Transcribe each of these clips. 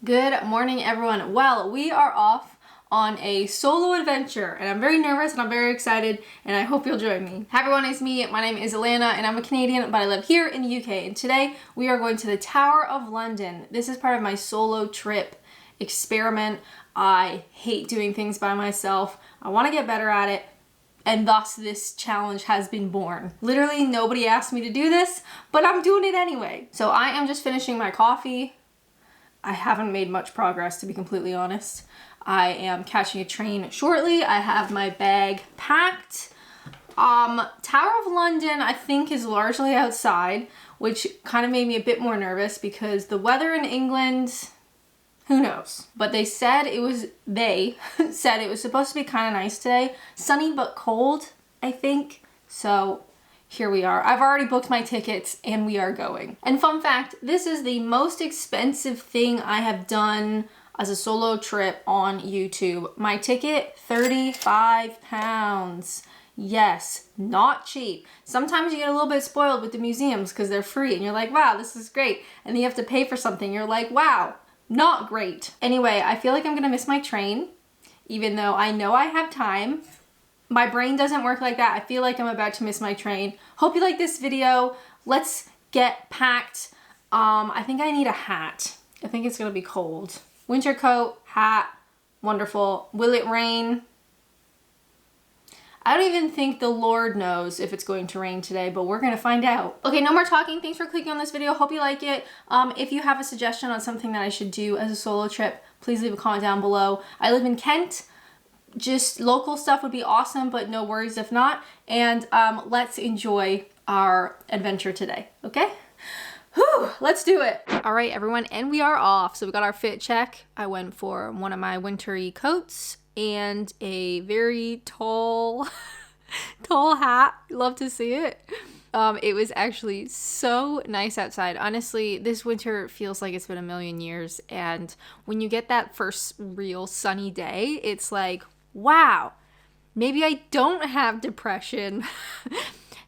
Good morning, everyone. Well, we are off on a solo adventure, and I'm very nervous and I'm very excited, and I hope you'll join me. Hi everyone, it's me. My name is Alanna, and I'm a Canadian, but I live here in the UK, and today we are going to the Tower of London. This is part of my solo trip experiment. I hate doing things by myself. I want to get better at it, and thus this challenge has been born. Literally nobody asked me to do this, but I'm doing it anyway. So I am just finishing my coffee. I haven't made much progress, to be completely honest. I am catching a train shortly. I have my bag packed. Tower of London, I think, is largely outside, which kind of made me a bit more nervous because the weather in England, who knows? But they said it was supposed to be kind of nice today. Sunny but cold, I think. So here we are. I've already booked my tickets and we are going. And fun fact, this is the most expensive thing I have done as a solo trip on YouTube. My ticket, £35. Yes, not cheap. Sometimes you get a little bit spoiled with the museums because they're free and you're like, wow, this is great. And then you have to pay for something. You're like, wow, not great. Anyway, I feel like I'm gonna miss my train, even though I know I have time. My brain doesn't work like that. I feel like I'm about to miss my train. Hope you like this video. Let's get packed. I think I need a hat. I think it's gonna be cold. Winter coat, hat, wonderful. Will it rain? I don't even think the Lord knows if it's going to rain today, but we're gonna find out. Okay, no more talking. Thanks for clicking on this video. Hope you like it. If you have a suggestion on something that I should do as a solo trip, please leave a comment down below. I live in Kent. Just local stuff would be awesome, but no worries if not. And let's enjoy our adventure today, okay? Whew, let's do it. All right, everyone, and we are off. So we got our fit check. I went for one of my wintry coats and a very tall, tall hat. Love to see it. It was actually so nice outside. Honestly, this winter feels like it's been a million years. And when you get that first real sunny day, it's like, wow, maybe I don't have depression.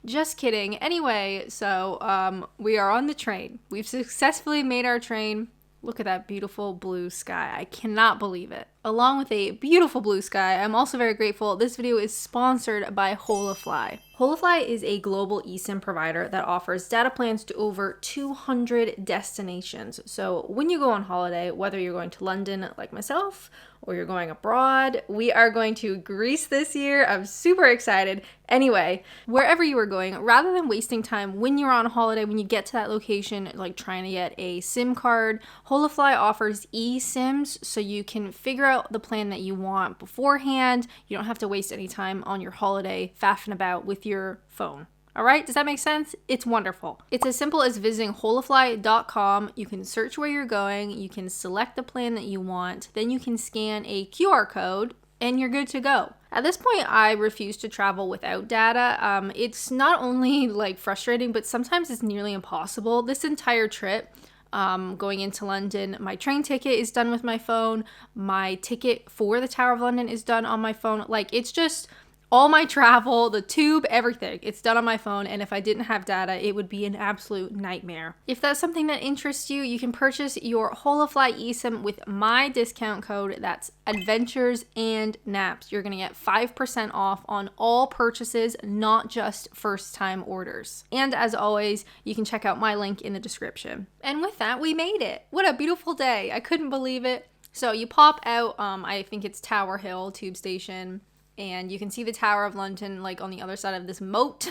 Just kidding. Anyway, so we are on the train. We've successfully made our train. Look at that beautiful blue sky. I cannot believe it. Along with a beautiful blue sky, I'm also very grateful. This video is sponsored by Holafly. Holafly is a global eSIM provider that offers data plans to over 200 destinations. So when you go on holiday, whether you're going to London like myself or you're going abroad, we are going to Greece this year. I'm super excited. Anyway, wherever you are going, rather than wasting time when you're on holiday, when you get to that location, like trying to get a SIM card, Holafly offers eSIMs so you can figure out the plan that you want beforehand. You don't have to waste any time on your holiday faffing about with your phone. All right, does that make sense? It's wonderful. It's as simple as visiting holafly.com. You can search where you're going, you can select the plan that you want, then you can scan a QR code and you're good to go. At this point, I refuse to travel without data. It's not only like frustrating, but sometimes it's nearly impossible. This entire trip, going into London, my train ticket is done with my phone. My ticket for the Tower of London is done on my phone. Like, it's just all my travel, the tube, everything. It's done on my phone, and if I didn't have data, it would be an absolute nightmare. If that's something that interests you, you can purchase your Holafly eSIM with my discount code. That's Adventures and Naps. You're gonna get 5% off on all purchases, not just first-time orders. And as always, you can check out my link in the description. And with that, we made it. What a beautiful day. I couldn't believe it. So you pop out, I think it's Tower Hill tube station, and you can see the Tower of London like on the other side of this moat.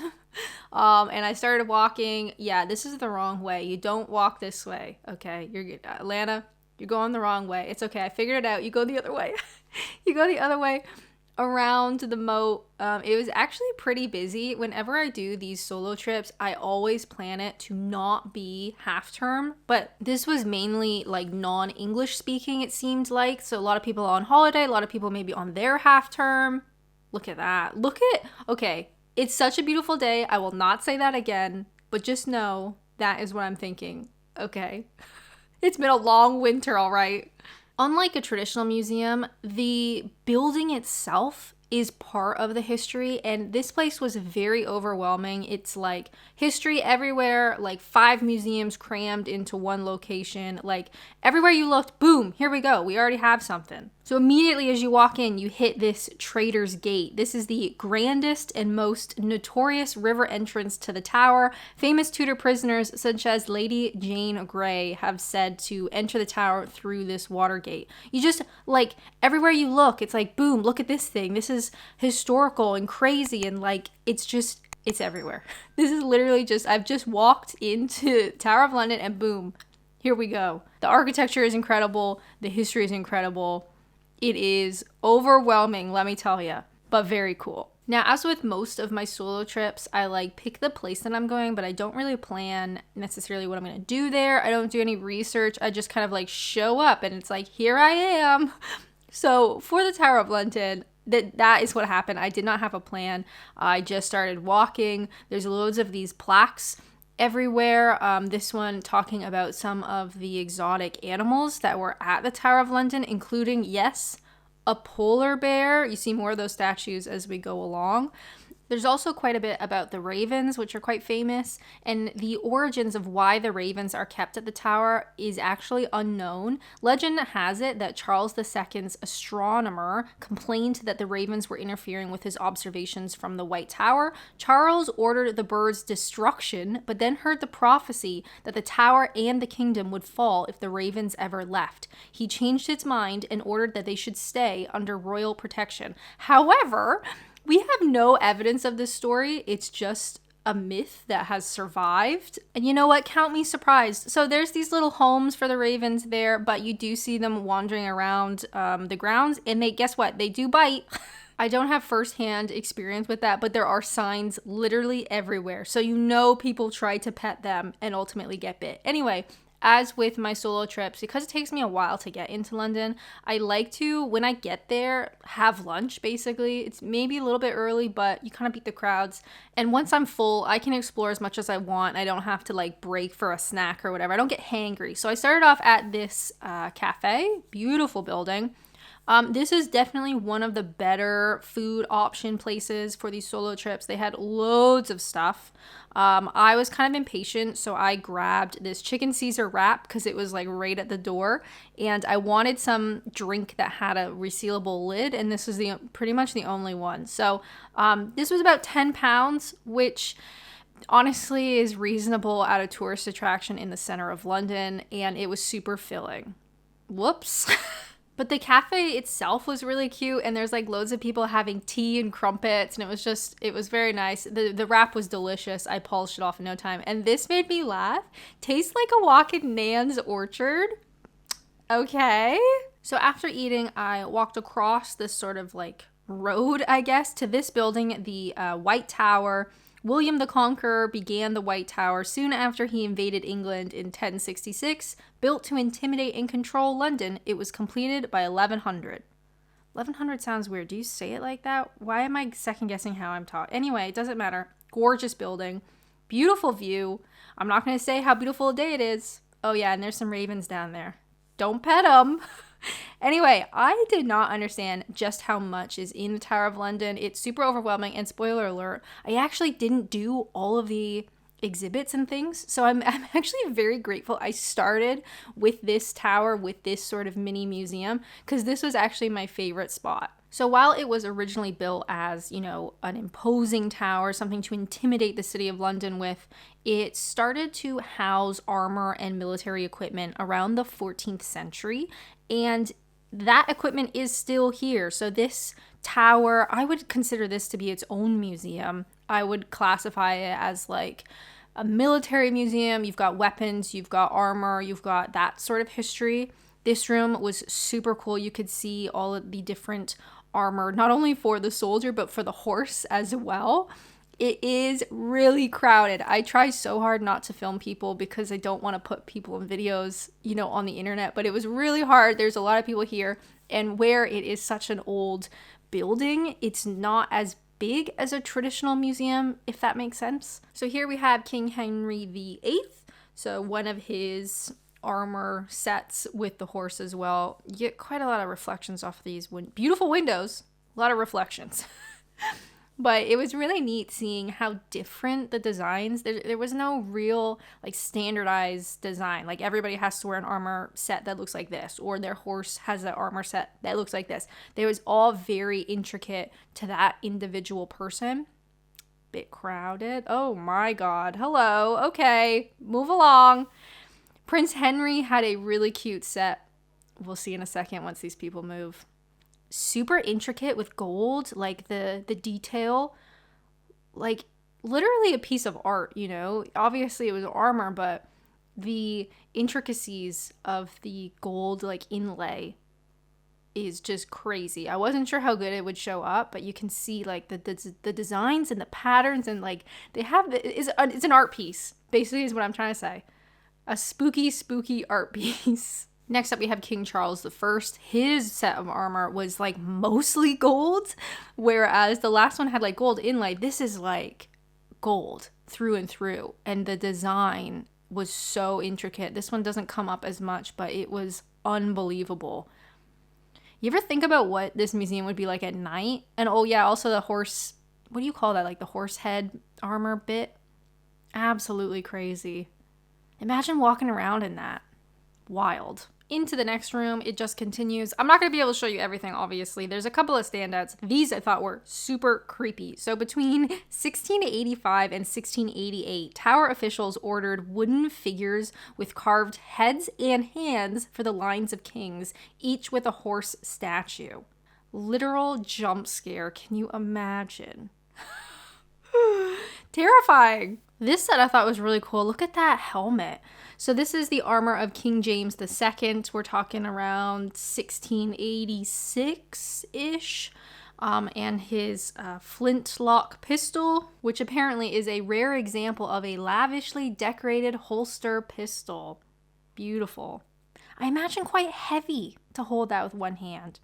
And I started walking. Yeah, this is the wrong way. You don't walk this way. Okay, you're good. Atlanta, you're going the wrong way. It's okay. I figured it out. You go the other way. You go the other way around the moat. It was actually pretty busy. Whenever I do these solo trips, I always plan it to not be half term, but this was mainly like non-English speaking, it seemed like. So a lot of people on holiday, a lot of people maybe on their half term. Look at that. Okay, it's such a beautiful day. I will not say that again, but just know that is what I'm thinking. Okay. It's been a long winter, all right. Unlike a traditional museum, the building itself is part of the history, and this place was very overwhelming. It's like history everywhere, like 5 museums crammed into one location. Like everywhere you looked, boom, here we go, we already have something. So immediately as you walk in, you hit this Trader's Gate. This is the grandest and most notorious river entrance to the tower. Famous Tudor prisoners such as Lady Jane Grey have said to enter the tower through this water gate. You just, like, everywhere you look, it's like, boom, look at this thing. This is historical and crazy, and like, it's everywhere. This is literally just, I've just walked into Tower of London and boom, here we go. The architecture is incredible. The history is incredible. It is overwhelming, let me tell you, but very cool. Now, as with most of my solo trips, I like pick the place that I'm going, but I don't really plan necessarily what I'm going to do there. I don't do any research. I just kind of like show up and it's like, here I am. So for the Tower of London, that is what happened. I did not have a plan. I just started walking. There's loads of these plaques everywhere. This one talking about some of the exotic animals that were at the Tower of London, including, yes, a polar bear. You see more of those statues as we go along. There's also quite a bit about the ravens, which are quite famous, and the origins of why the ravens are kept at the tower is actually unknown. Legend has it that Charles II's astronomer complained that the ravens were interfering with his observations from the White Tower. Charles ordered the birds' destruction, but then heard the prophecy that the tower and the kingdom would fall if the ravens ever left. He changed his mind and ordered that they should stay under royal protection. However, we have no evidence of this story. It's just a myth that has survived. And you know what? Count me surprised. So there's these little homes for the ravens there, but you do see them wandering around the grounds, and guess what? They do bite. I don't have firsthand experience with that, but there are signs literally everywhere. So you know people try to pet them and ultimately get bit. Anyway, as with my solo trips, because it takes me a while to get into London, I like to, when I get there, have lunch, basically. It's maybe a little bit early, but you kind of beat the crowds. And once I'm full, I can explore as much as I want. I don't have to like break for a snack or whatever. I don't get hangry. So I started off at this cafe, beautiful building. This is definitely one of the better food option places for these solo trips. They had loads of stuff. I was kind of impatient, so I grabbed this chicken Caesar wrap because it was like right at the door, and I wanted some drink that had a resealable lid, and this was pretty much the only one. So this was about £10, which honestly is reasonable at a tourist attraction in the center of London, and it was super filling. Whoops. But the cafe itself was really cute, and there's like loads of people having tea and crumpets, and it was very nice. The wrap was delicious. I polished it off in no time. And this made me laugh. Tastes like a walk in Nan's orchard. Okay. So after eating, I walked across this sort of like road, I guess, to this building, the White Tower. William the Conqueror began the White Tower soon after he invaded England in 1066. Built to intimidate and control London, it was completed by 1100. 1100 sounds weird. Do you say it like that? Why am I second guessing how I'm taught? Anyway, it doesn't matter. Gorgeous building. Beautiful view. I'm not going to say how beautiful a day it is. Oh yeah, and there's some ravens down there. Don't pet them. Anyway, I did not understand just how much is in the Tower of London. It's super overwhelming, and spoiler alert, I actually didn't do all of the exhibits and things, so I'm actually very grateful I started with this tower, with this sort of mini museum, because this was actually my favorite spot. So while it was originally built as, you know, an imposing tower, something to intimidate the city of London with, it started to house armor and military equipment around the 14th century, and that equipment is still here. So this tower, I would consider this to be its own museum. I would classify it as like a military museum. You've got weapons, you've got armor, you've got that sort of history. This room was super cool. You could see all of the different armor, not only for the soldier, but for the horse as well. It is really crowded. I try so hard not to film people because I don't want to put people in videos, you know, on the internet, but it was really hard. There's a lot of people here, and where it is such an old building, it's not as big as a traditional museum, if that makes sense. So here we have King Henry VIII. So one of his armor sets with the horse as well. You get quite a lot of reflections off these beautiful windows. A lot of reflections. But it was really neat seeing how different the designs, there was no real like standardized design. Like everybody has to wear an armor set that looks like this, or their horse has an armor set that looks like this. They was all very intricate to that individual person. Bit crowded. Oh my God. Hello. Okay. Move along. Prince Henry had a really cute set. We'll see in a second once these people move. Super intricate with gold, like the detail, like literally a piece of art, you know. Obviously it was armor, but the intricacies of the gold like inlay is just crazy. I wasn't sure how good it would show up, but you can see like the designs and the patterns, and like they have it's an art piece basically is what I'm trying to say. A spooky art piece. Next up, we have King Charles I. His set of armor was like mostly gold, whereas the last one had like gold inlay. This is like gold through and through, and the design was so intricate. This one doesn't come up as much, but it was unbelievable. You ever think about what this museum would be like at night? And oh yeah, also the horse, what do you call that? Like the horse head armor bit? Absolutely crazy. Imagine walking around in that. Wild. Into the next room, it just continues. I'm not going to be able to show you everything, obviously. There's a couple of standouts. These I thought were super creepy. So between 1685 and 1688, Tower officials ordered wooden figures with carved heads and hands for the lines of kings, each with a horse statue. Literal jump scare. Can you imagine? Terrifying. This set I thought was really cool. Look at that helmet. So this is the armor of King James II. We're talking around 1686-ish. And his flintlock pistol, which apparently is a rare example of a lavishly decorated holster pistol. Beautiful. I imagine quite heavy to hold that with one hand.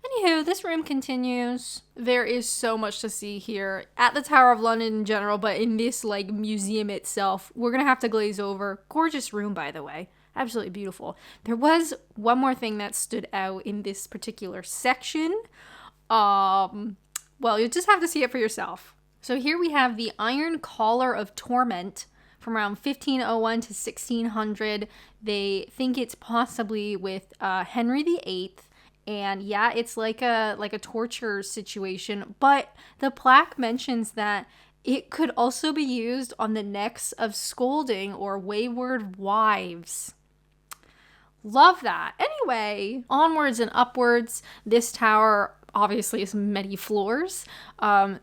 Anywho, this room continues. There is so much to see here at the Tower of London in general, but in this like museum itself, we're gonna have to glaze over. Gorgeous room, by the way. Absolutely beautiful. There was one more thing that stood out in this particular section. Well, you just have to see it for yourself. So here we have the Iron Collar of Torment from around 1501 to 1600. They think it's possibly with Henry VIII. And yeah, it's like a torture situation, but the plaque mentions that it could also be used on the necks of scolding or wayward wives. Love that. Anyway, onwards and upwards. This tower obviously is many floors.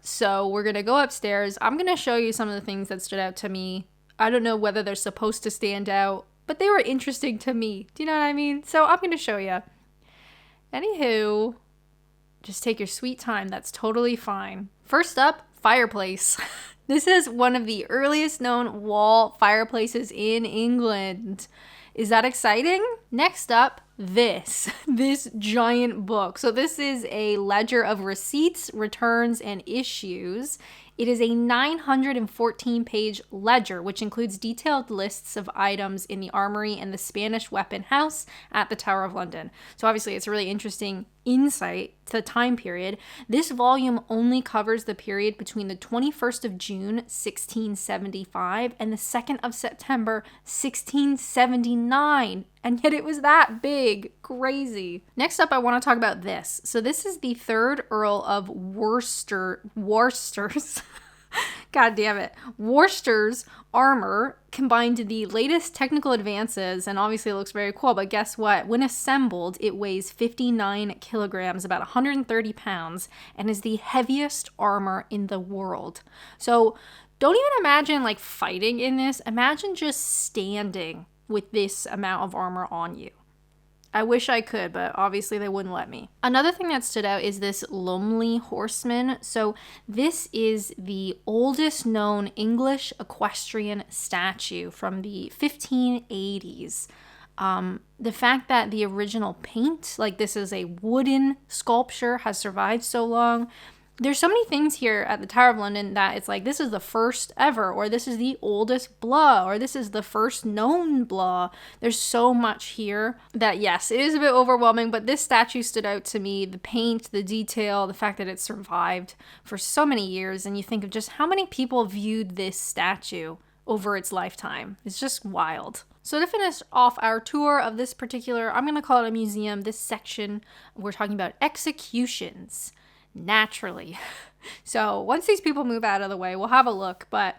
So we're going to go upstairs. I'm going to show you some of the things that stood out to me. I don't know whether they're supposed to stand out, but they were interesting to me. Do you know what I mean? So I'm going to show you. Anywho, just take your sweet time. That's totally fine. First up, fireplace. This is one of the earliest known wall fireplaces in England. Is that exciting? Next up, this giant book. So this is a ledger of receipts, returns, and issues. It is a 914-page ledger, which includes detailed lists of items in the armory and the Spanish weapon house at the Tower of London. So obviously it's a really interesting insight to the time period. This volume only covers the period between the 21st of June, 1675, and the 2nd of September, 1679. And yet it was that big. Crazy. Next up, I want to talk about this. So this is the 3rd Earl of Worcester's God damn it. Worcester's armor combined the latest technical advances, and obviously it looks very cool, but guess what? When assembled, it weighs 59 kilograms, about 130 pounds, and is the heaviest armor in the world. So don't even imagine like fighting in this. Imagine just standing with this amount of armor on you. I wish I could, but obviously they wouldn't let me. Another thing that stood out is this Lumley horseman. So this is the oldest known English equestrian statue from the 1580s. The fact that the original paint, like this is a wooden sculpture, has survived so long, There's so many things here at the Tower of London that it's like, this is the first ever, or this is the oldest blah, or this is the first known blah. There's so much here that, yes, it is a bit overwhelming, but this statue stood out to me. The paint, the detail, the fact that it survived for so many years, and you think of just how many people viewed this statue over its lifetime. It's just wild. So to finish off our tour of this particular, I'm going to call it a museum, this section, we're talking about executions. Naturally. So once these people move out of the way, we'll have a look. But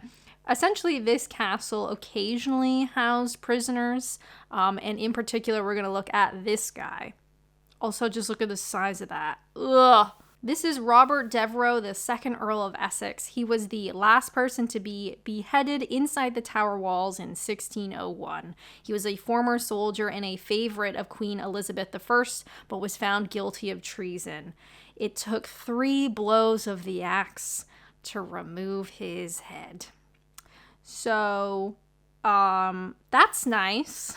essentially, this castle occasionally housed prisoners. And in particular, we're going to look at this guy. Also, just look at the size of that. Ugh. This is Robert Devereux, the second Earl of Essex. He was the last person to be beheaded inside the Tower walls in 1601. He was a former soldier and a favorite of Queen Elizabeth I, but was found guilty of treason. It took 3 blows of the axe to remove his head. So, that's nice.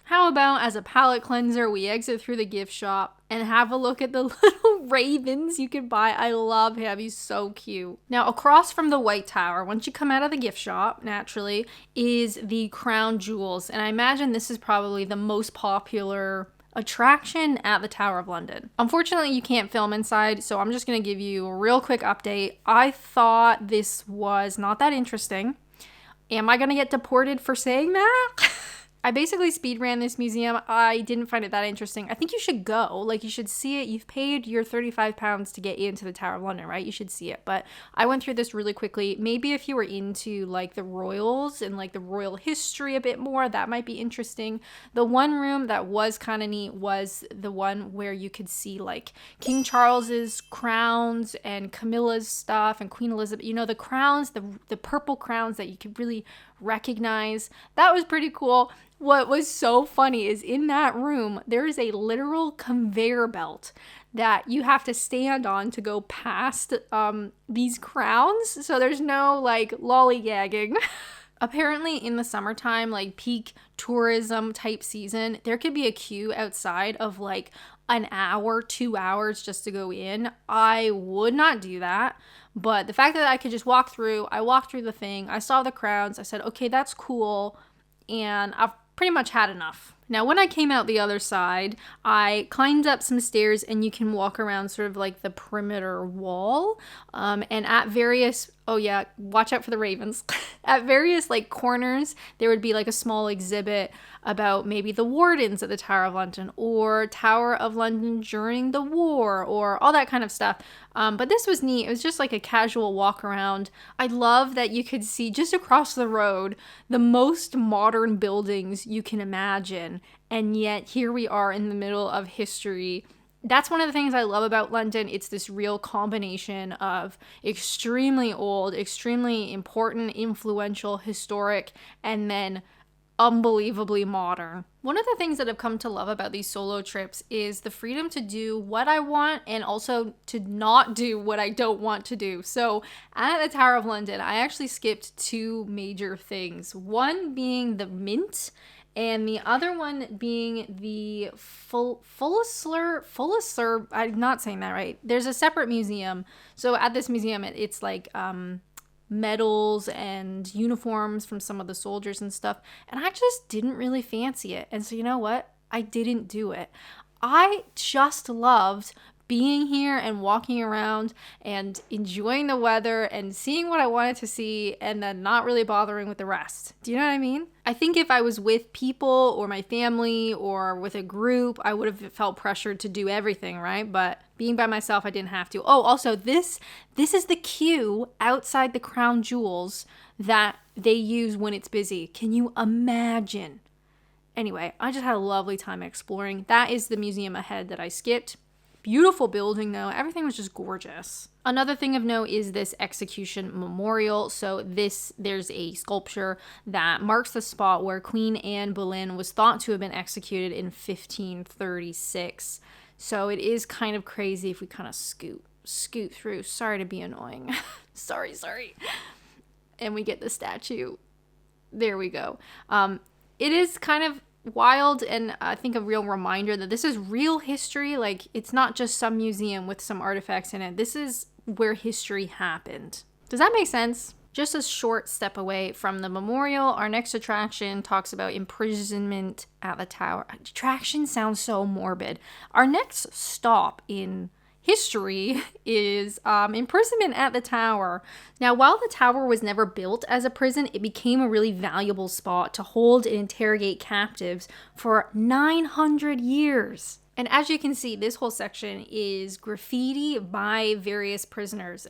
How about, as a palate cleanser, we exit through the gift shop and have a look at the little ravens you can buy. I love him. He's so cute. Now, across from the White Tower, once you come out of the gift shop, naturally, is the crown jewels. And I imagine this is probably the most popular attraction at the Tower of London. Unfortunately, you can't film inside, so I'm just going to give you a real quick update. I thought this was not that interesting. Am I going to get deported for saying that? I basically speed ran this museum. I didn't find it that interesting. I think you should go. Like, you should see it. You've paid your £35 to get into the Tower of London, right? You should see it. But I went through this really quickly. Maybe if you were into, like, the royals and, like, the royal history a bit more, that might be interesting. The one room that was kind of neat was the one where you could see, like, King Charles's crowns and Camilla's stuff and Queen Elizabeth. You know, the crowns, the purple crowns that you could really recognize. That was pretty cool. What was so funny is in that room, there is a literal conveyor belt that you have to stand on to go past these crowns. So there's no like lollygagging. Apparently in the summertime, like peak tourism type season, there could be a queue outside of like an hour, 2 hours just to go in. I would not do that. But the fact that I could just walk through, I walked through the thing, I saw the crowns, I said, okay, that's cool. And I've pretty much had enough. Now, when I came out the other side, I climbed up some stairs and you can walk around sort of like the perimeter wall. And at various, oh yeah, watch out for the ravens. At various like corners, there would be like a small exhibit about maybe the wardens at the Tower of London or Tower of London during the war or all that kind of stuff. But this was neat. It was just like a casual walk around. I love that you could see just across the road the most modern buildings you can imagine. And yet here we are in the middle of history. That's one of the things I love about London. It's this real combination of extremely old, extremely important, influential, historic, and then unbelievably modern. One of the things that I've come to love about these solo trips is the freedom to do what I want and also to not do what I don't want to do. So at the Tower of London, I actually skipped 2 major things. One being the Mint, and the other one being the Fullisler, I'm not saying that right. There's a separate museum. So at this museum, it's like medals and uniforms from some of the soldiers and stuff. And I just didn't really fancy it. And so you know what? I didn't do it. I just loved being here and walking around and enjoying the weather and seeing what I wanted to see and then not really bothering with the rest. Do you know what I mean? I think if I was with people or my family or with a group, I would have felt pressured to do everything, right? But being by myself, I didn't have to. Oh, also this is the queue outside the crown jewels that they use when it's busy. Can you imagine? Anyway, I just had a lovely time exploring. That is the museum ahead that I skipped. Beautiful building though. Everything was just gorgeous. Another thing of note is this execution memorial. So there's a sculpture that marks the spot where Queen Anne Boleyn was thought to have been executed in 1536. So it is kind of crazy if we kind of scoot through. Sorry to be annoying. sorry. And we get the statue. There we go. It is kind of wild and I think a real reminder that this is real history. Like, it's not just some museum with some artifacts in it. This is where history happened. Does that make sense? Just a short step away from the memorial, our next attraction talks about imprisonment at the tower. Attraction sounds so morbid. Our next stop in history is imprisonment at the tower. Now, while the tower was never built as a prison, it became a really valuable spot to hold and interrogate captives for 900 years. And as you can see, this whole section is graffiti by various prisoners.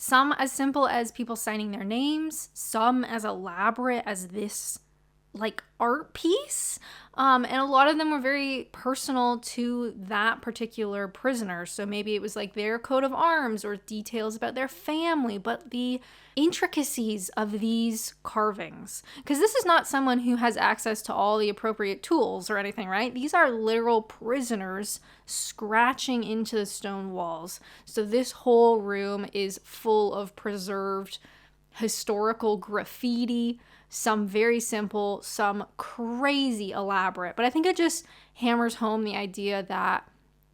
Some as simple as people signing their names, some as elaborate as this like art piece. And a lot of them were very personal to that particular prisoner. So maybe it was like their coat of arms or details about their family, but the intricacies of these carvings. Because this is not someone who has access to all the appropriate tools or anything, right? These are literal prisoners scratching into the stone walls. So this whole room is full of preserved historical graffiti, some very simple, some crazy elaborate. But I think it just hammers home the idea that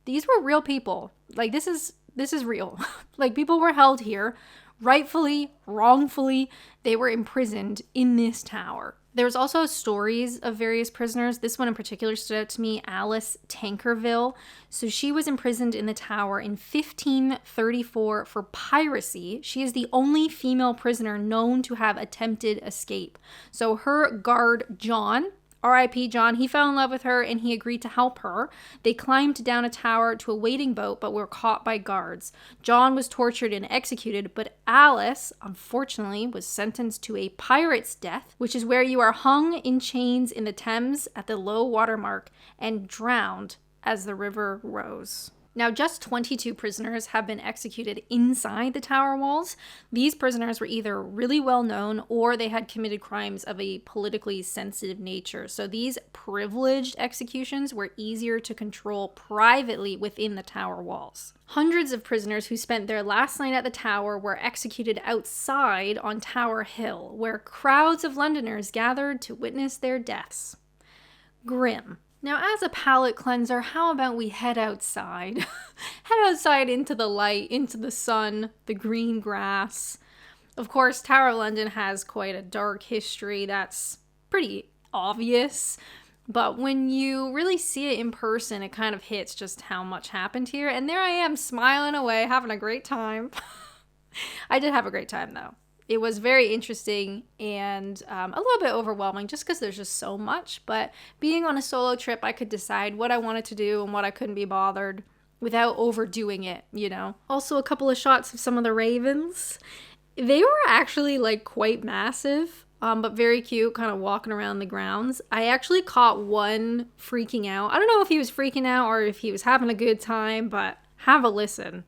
these were real people. Like this is real. Like people were held here, rightfully, wrongfully, they were imprisoned in this tower. There's also stories of various prisoners. This one in particular stood out to me, Alice Tankerville. So she was imprisoned in the tower in 1534 for piracy. She is the only female prisoner known to have attempted escape. So her guard, John, R.I.P. John, he fell in love with her and he agreed to help her. They climbed down a tower to a waiting boat but were caught by guards. John was tortured and executed, but Alice, unfortunately, was sentenced to a pirate's death, which is where you are hung in chains in the Thames at the low water mark and drowned as the river rose. Now, just 22 prisoners have been executed inside the tower walls. These prisoners were either really well known or they had committed crimes of a politically sensitive nature. So these privileged executions were easier to control privately within the tower walls. Hundreds of prisoners who spent their last night at the tower were executed outside on Tower Hill, where crowds of Londoners gathered to witness their deaths. Grim. Now, as a palate cleanser, how about we head outside? Head outside into the light, into the sun, the green grass. Of course, Tower of London has quite a dark history. That's pretty obvious. But when you really see it in person, it kind of hits just how much happened here. And there I am, smiling away, having a great time. I did have a great time, though. It was very interesting and a little bit overwhelming just because there's just so much. But being on a solo trip, I could decide what I wanted to do and what I couldn't be bothered without overdoing it, you know. Also, a couple of shots of some of the ravens. They were actually like quite massive, but very cute, kind of walking around the grounds. I actually caught one freaking out. I don't know if he was freaking out or if he was having a good time, but have a listen.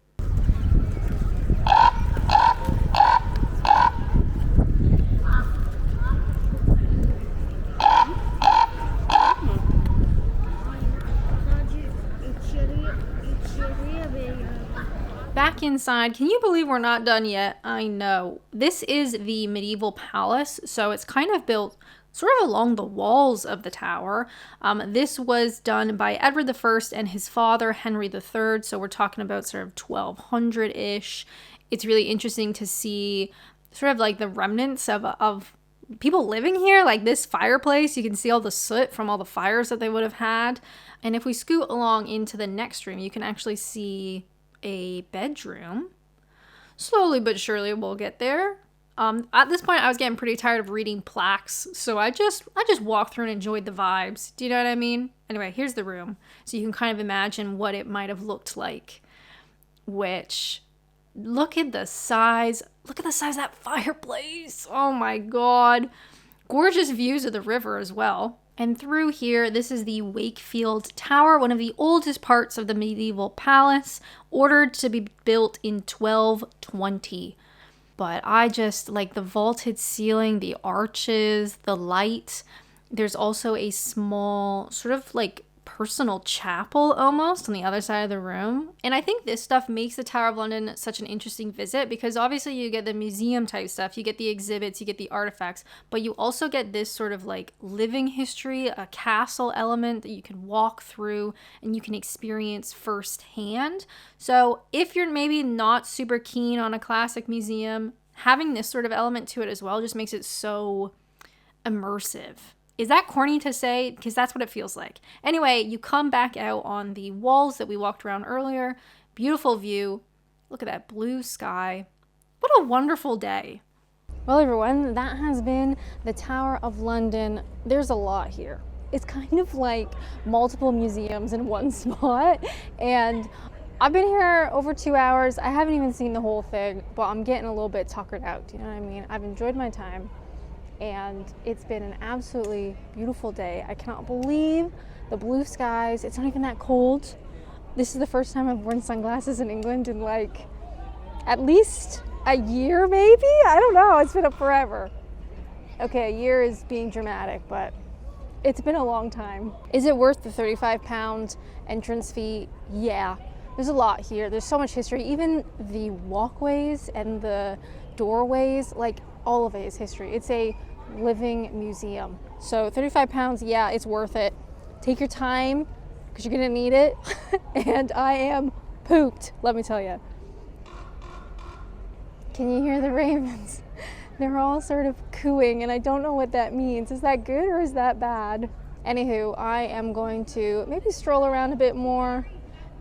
Back inside, can you believe we're not done yet? I know. This is the medieval palace, so it's kind of built sort of along the walls of the tower. This was done by Edward I and his father, Henry III, so we're talking about sort of 1200-ish. It's really interesting to see sort of like the remnants of people living here, like this fireplace. You can see all the soot from all the fires that they would have had. And if we scoot along into the next room, you can actually see a bedroom. Slowly but surely we'll get there. At this point I was getting pretty tired of reading plaques, so I just walked through and enjoyed the vibes. Do you know what I mean? Anyway, here's the room, so you can kind of imagine what it might have looked like. Which, look at the size of that fireplace. Oh my god. Gorgeous views of the river as well. And through here, this is the Wakefield Tower, one of the oldest parts of the medieval palace, ordered to be built in 1220. But I just like the vaulted ceiling, the arches, the light. There's also a small sort of like personal chapel almost on the other side of the room. And I think this stuff makes the Tower of London such an interesting visit because obviously you get the museum type stuff, you get the exhibits, you get the artifacts, but you also get this sort of like living history, a castle element that you can walk through and you can experience firsthand. So if you're maybe not super keen on a classic museum, having this sort of element to it as well just makes it so immersive. Is that corny to say? Because that's what it feels like. Anyway, you come back out on the walls that we walked around earlier. Beautiful view. Look at that blue sky. What a wonderful day. Well, everyone, that has been the Tower of London. There's a lot here. It's kind of like multiple museums in one spot. And I've been here over 2 hours. I haven't even seen the whole thing, but I'm getting a little bit tuckered out. Do you know what I mean? I've enjoyed my time. And it's been an absolutely beautiful day. I cannot believe the blue skies. It's not even that cold. This is the first time I've worn sunglasses in England in like at least a year, maybe? I don't know. It's been forever. Okay, a year is being dramatic, but it's been a long time. Is it worth the £35 entrance fee? Yeah. There's a lot here. There's so much history. Even the walkways and the doorways, like all of it is history. It's a living museum. So £35, yeah, it's worth it. Take your time because you're gonna need it. And I am pooped, let me tell you. Can you hear the ravens? They're all sort of cooing and I don't know what that means. Is that good or is that bad? Anywho, I am going to maybe stroll around a bit more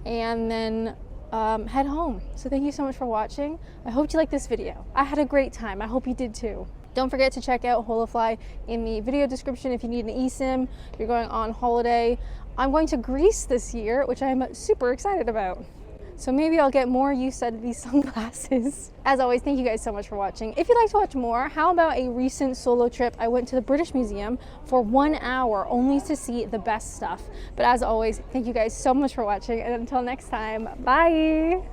and then head home. So thank you so much for watching. I hope you liked this video. I had a great time. I hope you did too. Don't forget to check out Holofly in the video description if you need an eSIM, if you're going on holiday. I'm going to Greece this year, which I'm super excited about. So maybe I'll get more use out of these sunglasses. As always, thank you guys so much for watching. If you'd like to watch more, how about a recent solo trip? I went to the British Museum for 1 hour only to see the best stuff. But as always, thank you guys so much for watching, and until next time, bye!